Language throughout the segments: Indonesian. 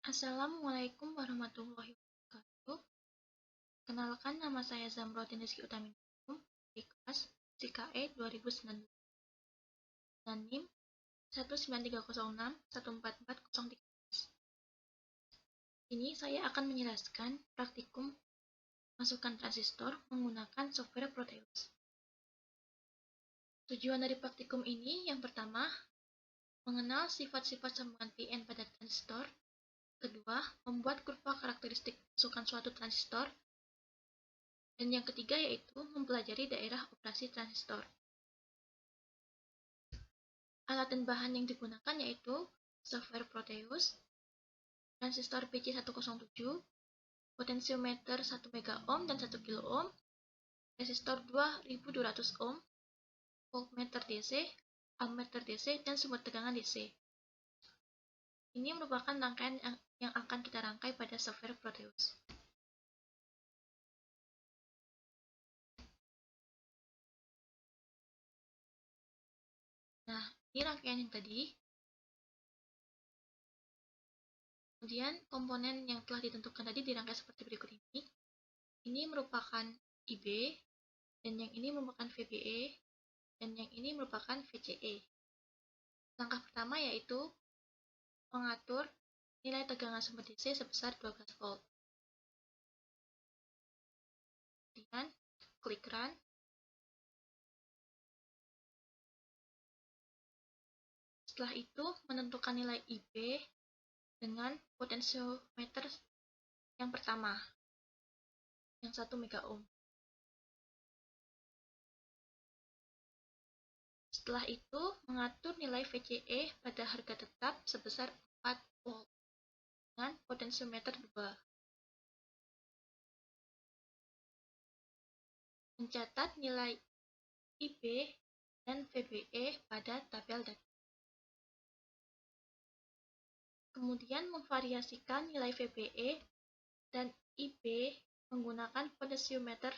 Assalamualaikum warahmatullahi wabarakatuh. Kenalkan, nama saya Zamrotin Rizky Utaminingrum di kelas CKE 2019 dan NIM 19306144013. Ini saya akan menjelaskan praktikum masukan transistor menggunakan software Proteus. Tujuan dari praktikum ini yang pertama, mengenal sifat-sifat sambungan PN pada transistor. Kedua, membuat kurva karakteristik masukan suatu transistor. Dan yang ketiga yaitu mempelajari daerah operasi transistor. Alat dan bahan yang digunakan yaitu software Proteus, transistor PC107, potensiometer 1 MΩ dan 1 kΩ, resistor 2200 ohm, voltmeter DC, ammeter DC, dan sumber tegangan DC. Ini merupakan rangkaian yang akan kita rangkai pada software Proteus. Nah, ini rangkaian yang tadi. Kemudian, komponen yang telah ditentukan tadi dirangkai seperti berikut ini. Ini merupakan IB, dan yang ini merupakan VBE, dan yang ini merupakan VCE. Langkah pertama yaitu mengatur nilai tegangan sumber DC sebesar 12 volt. Kemudian, klik Run. Setelah itu, menentukan nilai IB dengan potensiometer yang pertama, yang 1 MΩ. Setelah itu, mengatur nilai VCE pada harga tetap sebesar 4 volt dengan potensiometer 2. Mencatat nilai IB dan VBE pada tabel data. Kemudian memvariasikan nilai VBE dan IB menggunakan potensiometer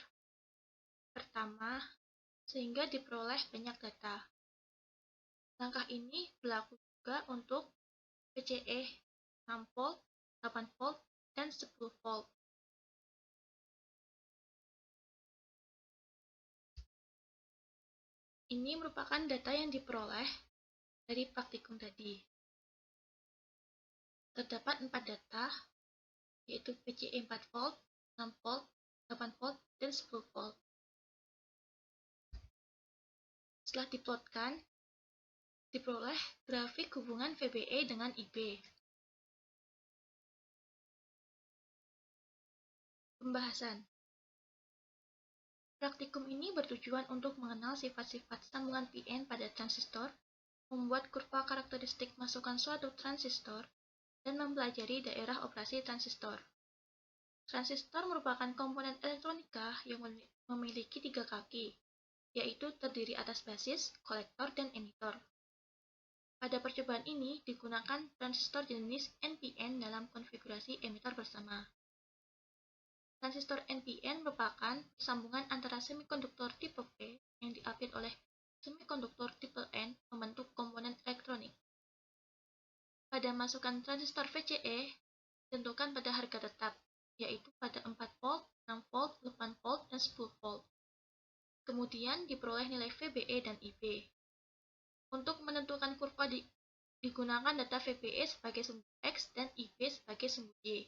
pertama sehingga diperoleh banyak data. Langkah ini berlaku juga untuk VCE 6 volt, 8 volt, dan 10 volt. Ini merupakan data yang diperoleh dari praktikum tadi. Terdapat 4 data, yaitu VCE 4 volt, 6 volt, 8 volt, dan 10 volt. Setelah diplotkan, diperoleh grafik hubungan VBE dengan IB. Pembahasan. Praktikum ini bertujuan untuk mengenal sifat-sifat sambungan PN pada transistor, membuat kurva karakteristik masukan suatu transistor, dan mempelajari daerah operasi transistor. Transistor merupakan komponen elektronika yang memiliki 3 kaki, yaitu terdiri atas basis, kolektor, dan emitor. Pada percobaan ini digunakan transistor jenis NPN dalam konfigurasi emitor bersama. Transistor NPN merupakan sambungan antara semikonduktor tipe P yang diapit oleh semikonduktor tipe N membentuk komponen elektronik. Pada masukan transistor VCE, tentukan pada harga tetap, yaitu pada 4 volt, 6 volt, 8 volt, dan 10 volt. Kemudian diperoleh nilai VBE dan IB. Untuk menentukan kurva digunakan data VBE sebagai sumbu X dan IB sebagai sumbu Y.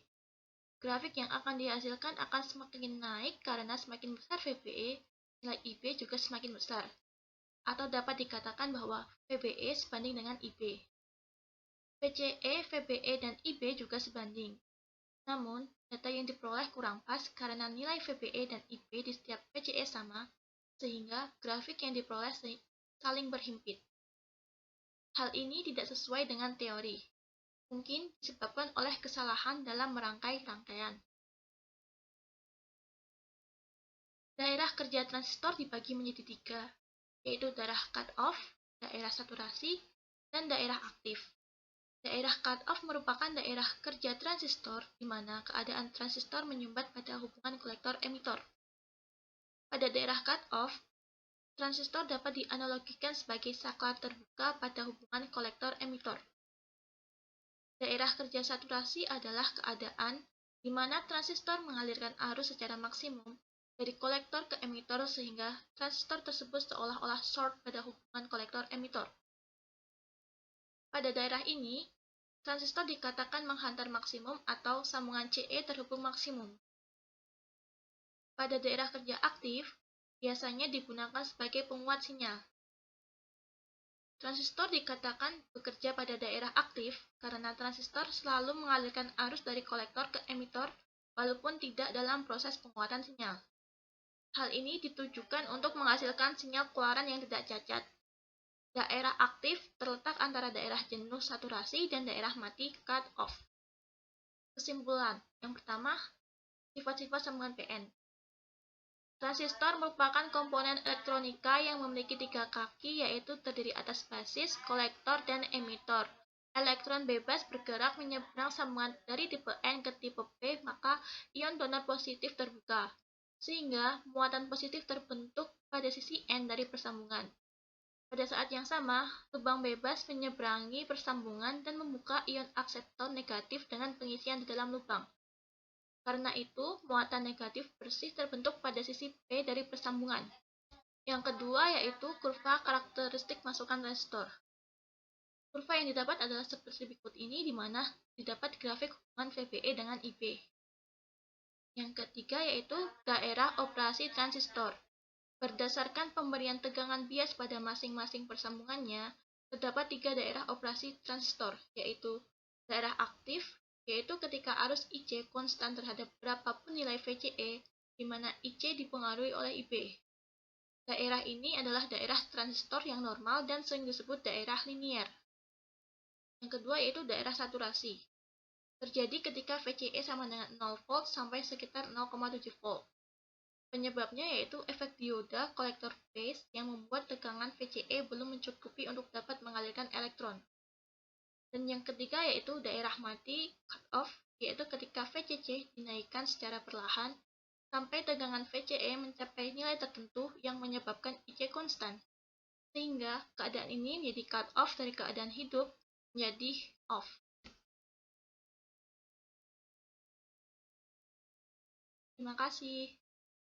Grafik yang akan dihasilkan akan semakin naik karena semakin besar VBE, nilai IB juga semakin besar. Atau dapat dikatakan bahwa VBE sebanding dengan IB. VCE, VBE, dan IB juga sebanding. Namun, data yang diperoleh kurang pas karena nilai VBE dan IB di setiap VCE sama, sehingga grafik yang diperoleh saling berhimpit. Hal ini tidak sesuai dengan teori. Mungkin disebabkan oleh kesalahan dalam merangkai rangkaian. Daerah kerja transistor dibagi menjadi 3, yaitu daerah cut-off, daerah saturasi, dan daerah aktif. Daerah cut-off merupakan daerah kerja transistor di mana keadaan transistor menyumbat pada hubungan kolektor-emitor. Pada daerah cut-off, transistor dapat dianalogikan sebagai saklar terbuka pada hubungan kolektor-emitor. Daerah kerja saturasi adalah keadaan di mana transistor mengalirkan arus secara maksimum dari kolektor ke emitor sehingga transistor tersebut seolah-olah short pada hubungan kolektor-emitor. Pada daerah ini, transistor dikatakan menghantar maksimum atau sambungan CE terhubung maksimum. Pada daerah kerja aktif, biasanya digunakan sebagai penguat sinyal. Transistor dikatakan bekerja pada daerah aktif karena transistor selalu mengalirkan arus dari kolektor ke emitor walaupun tidak dalam proses penguatan sinyal. Hal ini ditujukan untuk menghasilkan sinyal keluaran yang tidak cacat. Daerah aktif terletak antara daerah jenuh saturasi dan daerah mati cut off. Kesimpulan, yang pertama, sifat-sifat sambungan PN. Transistor merupakan komponen elektronika yang memiliki 3 kaki, yaitu terdiri atas basis, kolektor, dan emitor. Elektron bebas bergerak menyeberang sambungan dari tipe N ke tipe P, maka ion donor positif terbuka, sehingga muatan positif terbentuk pada sisi N dari persambungan. Pada saat yang sama, lubang bebas menyeberangi persambungan dan membuka ion akseton negatif dengan pengisian di dalam lubang. Karena itu, muatan negatif bersih terbentuk pada sisi P dari persambungan. Yang kedua yaitu kurva karakteristik masukan transistor. Kurva yang didapat adalah seperti berikut ini, di mana didapat grafik hubungan VBE dengan IB. Yang ketiga yaitu daerah operasi transistor. Berdasarkan pemberian tegangan bias pada masing-masing persambungannya, terdapat 3 daerah operasi transistor, yaitu daerah aktif, yaitu ketika arus IC konstan terhadap berapapun nilai VCE, di mana IC dipengaruhi oleh IB. Daerah ini adalah daerah transistor yang normal dan sering disebut daerah linier. Yang kedua yaitu daerah saturasi. Terjadi ketika VCE sama dengan 0 volt sampai sekitar 0,7 volt. Penyebabnya yaitu efek dioda kolektor phase yang membuat tegangan VCE belum mencukupi untuk dapat mengalirkan elektron. Dan yang ketiga yaitu daerah mati cut off, yaitu ketika VCC dinaikkan secara perlahan sampai tegangan VCE mencapai nilai tertentu yang menyebabkan IC konstan. Sehingga keadaan ini menjadi cut off dari keadaan hidup menjadi off. Terima kasih.